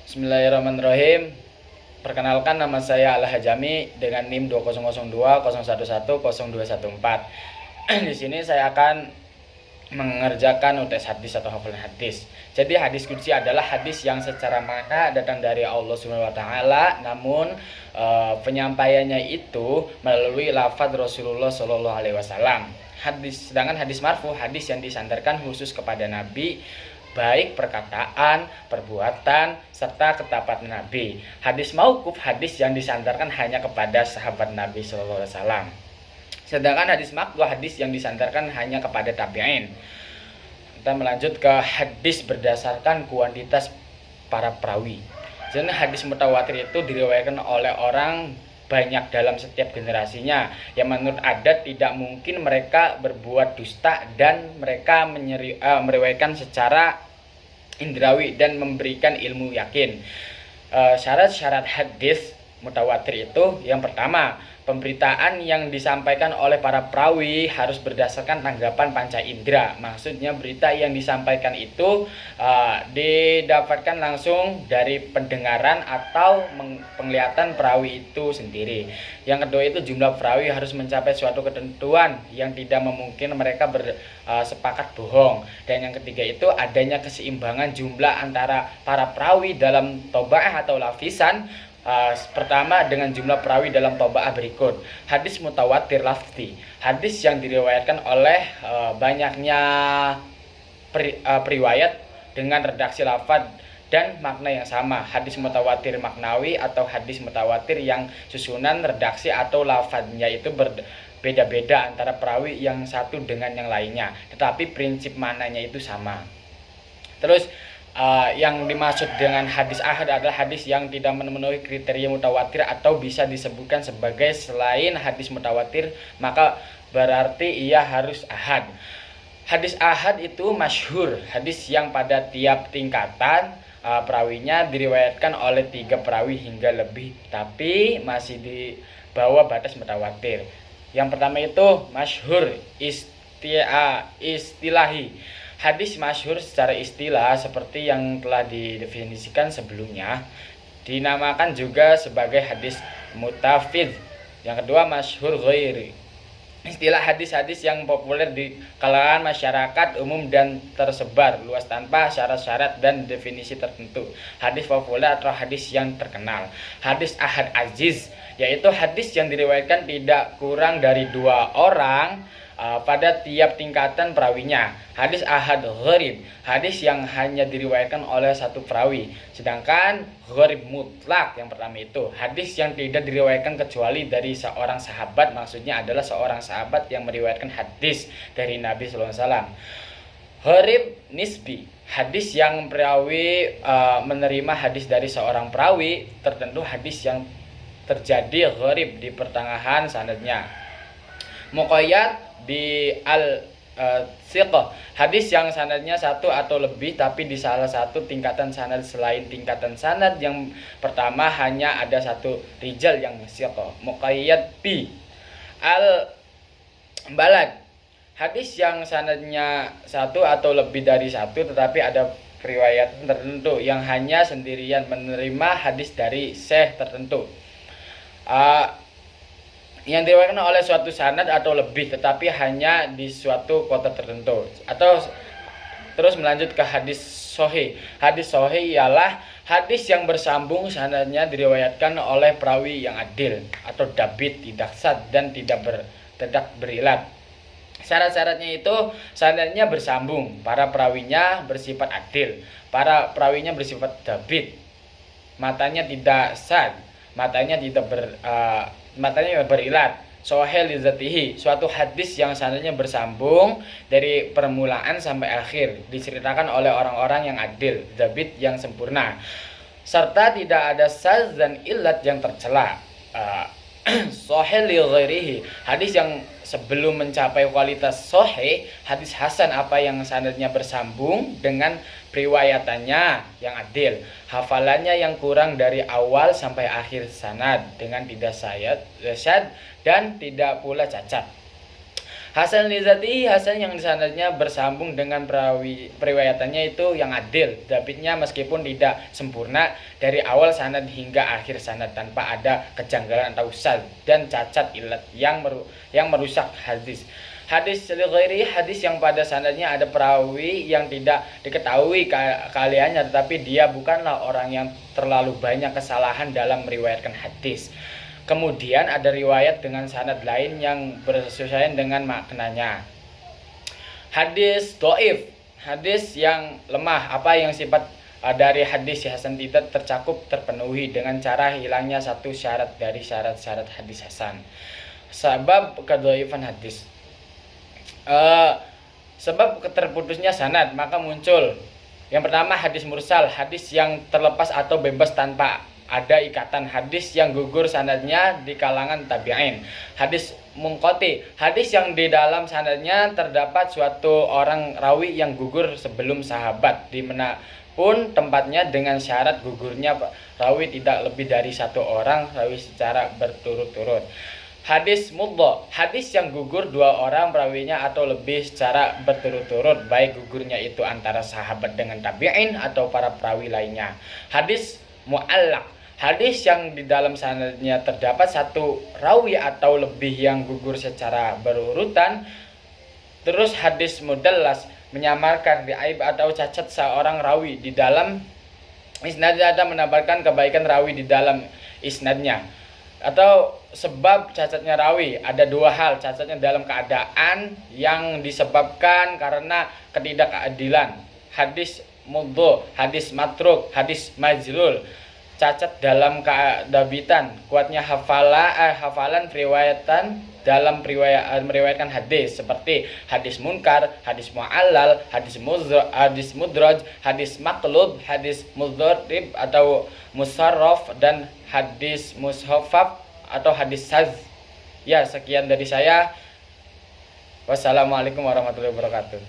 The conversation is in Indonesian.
Bismillahirrahmanirrahim. Perkenalkan, nama saya Al-Hajami dengan NIM 200201102114. Di sini saya akan mengerjakan UTS hadis atau hafalan hadis. Jadi hadis qudsi adalah hadis yang secara makna datang dari Allah Subhanahu wa taala, namun penyampaiannya itu melalui lafaz Rasulullah Shallallahu alaihi wasallam. Sedangkan hadis marfu, hadis yang disandarkan khusus kepada Nabi, baik perkataan, perbuatan, serta ketetapan Nabi. Hadis mauquf, hadis yang disandarkan hanya kepada sahabat Nabi Sallallahu Alaihi Wasallam. Sedangkan hadis maqtu, hadis yang disandarkan hanya kepada tabi'in. Kita melanjut ke hadis berdasarkan kuantitas para perawi. Jadi hadis mutawatir itu diriwayatkan oleh orang banyak dalam setiap generasinya, yang menurut adat tidak mungkin mereka berbuat dusta, dan mereka meriwayatkan secara indrawi dan memberikan ilmu yakin. Syarat-syarat hadis mutawatir itu, yang pertama, pemberitaan yang disampaikan oleh para perawi harus berdasarkan tanggapan panca indera. Maksudnya berita yang disampaikan itu didapatkan langsung dari pendengaran atau penglihatan perawi itu sendiri. Yang kedua itu jumlah perawi harus mencapai suatu ketentuan yang tidak memungkinkan mereka bersepakat bohong. Dan yang ketiga itu adanya keseimbangan jumlah antara para perawi dalam toba'ah atau lafisan. Pertama, dengan jumlah perawi dalam toba'ah berikut. Hadis mutawatir lafzi, hadis yang diriwayatkan oleh banyaknya periwayat dengan redaksi lafaz dan makna yang sama. Hadis mutawatir maknawi atau hadis mutawatir yang susunan redaksi atau lafaznya itu berbeda-beda antara perawi yang satu dengan yang lainnya, tetapi prinsip maknanya itu sama. Terus yang dimaksud dengan hadis ahad adalah hadis yang tidak memenuhi kriteria mutawatir atau bisa disebutkan sebagai selain hadis mutawatir, maka berarti ia harus ahad. Hadis ahad itu masyhur, hadis yang pada tiap tingkatan perawinya diriwayatkan oleh 3 perawi hingga lebih, tapi masih di bawah batas mutawatir. Yang pertama itu masyhur istilahi. Hadis masyhur secara istilah seperti yang telah didefinisikan sebelumnya dinamakan juga sebagai hadis mutafid. Yang kedua masyhur ghairi. Istilah hadis-hadis yang populer di kalangan masyarakat umum dan tersebar luas tanpa syarat-syarat dan definisi tertentu. Hadis populer atau hadis yang terkenal. Hadis ahad aziz, yaitu hadis yang diriwayatkan tidak kurang dari 2 orang pada tiap tingkatan perawinya. Hadis ahad gharib, hadis yang hanya diriwayatkan oleh 1 perawi. Sedangkan gharib mutlak yang pertama itu hadis yang tidak diriwayatkan kecuali dari seorang sahabat, maksudnya adalah seorang sahabat yang meriwayatkan hadis dari Nabi sallallahu alaihi wasallam. Gharib nisbi, hadis yang perawi menerima hadis dari seorang perawi tertentu, hadis yang terjadi gharib di pertengahan sanadnya. Muqayyad bi al-siqah, hadis yang sanadnya 1 atau lebih tapi di salah satu tingkatan sanad selain tingkatan sanad yang pertama hanya ada 1 rijal yang siqah. Muqayyad bi al-balad, hadis yang sanadnya 1 atau lebih dari 1 tetapi ada riwayat tertentu yang hanya sendirian menerima hadis dari syekh tertentu, yang diriwayatkan oleh suatu sanad atau lebih tetapi hanya di suatu kota tertentu. Atau terus melanjut ke hadis sahih. Hadis sahih ialah hadis yang bersambung sanadnya diriwayatkan oleh perawi yang adil atau dabit, tidak sad dan tidak berilat. Syarat-syaratnya itu sanadnya bersambung, para perawinya bersifat adil, para perawinya bersifat dabit, matanya tidak sad, matanya berilat. Sahih li dzatihi, suatu hadis yang sanadnya bersambung dari permulaan sampai akhir, diceritakan oleh orang-orang yang adil, dzabit yang sempurna, serta tidak ada saz dan illat yang tercela. Sahih li ghairihi, hadis yang sebelum mencapai kualitas sahih, hadis hasan apa yang sanadnya bersambung dengan riwayatannya yang adil, hafalannya yang kurang dari awal sampai akhir sanad dengan tidak syad dan tidak pula cacat. Hasan lizati, hasan yang sanadnya bersambung dengan periwayatannya itu yang adil. Dapatnya meskipun tidak sempurna dari awal sanad hingga akhir sanad tanpa ada kejanggalan atau syadz dan cacat ilat yang merusak hadis. Hadis lighairi, hadis yang pada sanadnya ada perawi yang tidak diketahui keahliannya, tetapi dia bukanlah orang yang terlalu banyak kesalahan dalam meriwayatkan hadis. Kemudian ada riwayat dengan sanad lain yang bersesuaian dengan maknanya. Hadis dhaif, hadis yang lemah, apa yang sifat dari hadis hasan tidak terpenuhi dengan cara hilangnya satu syarat dari syarat-syarat hadis hasan. Sebab kedhaifan hadis. Sebab terputusnya sanad, maka muncul yang pertama hadis mursal, hadis yang terlepas atau bebas tanpa ada ikatan, hadis yang gugur sanadnya di kalangan tabi'in. Hadis munqati, hadis yang di dalam sanadnya terdapat suatu orang rawi yang gugur sebelum sahabat, di mana pun tempatnya dengan syarat gugurnya rawi tidak lebih dari satu orang rawi secara berturut-turut. Hadis muddo, hadis yang gugur dua orang perawinya atau lebih secara berturut-turut, baik gugurnya itu antara sahabat dengan tabi'in atau para perawi lainnya. Hadis mu'allaq, hadis yang di dalam sanadnya terdapat satu rawi atau lebih yang gugur secara berurutan. Terus hadis mudallas, menyamarkan aib atau cacat seorang rawi di dalam isnadnya, ada menambahkan kebaikan rawi di dalam isnadnya. Atau sebab cacatnya rawi ada dua hal, cacatnya dalam keadaan yang disebabkan karena ketidakadilan, hadis mudho, hadis matruk, hadis majlul. Cacat dalam keadabitan, kuatnya hafalan riwayatan dalam meriwayatkan hadis, seperti hadis munkar, hadis mu'allal, hadis mudraj, hadis maqlub, hadis mudharrib atau musarraf, dan hadis mushafaf atau hadis saz. Ya, sekian dari saya. Wassalamualaikum warahmatullahi wabarakatuh.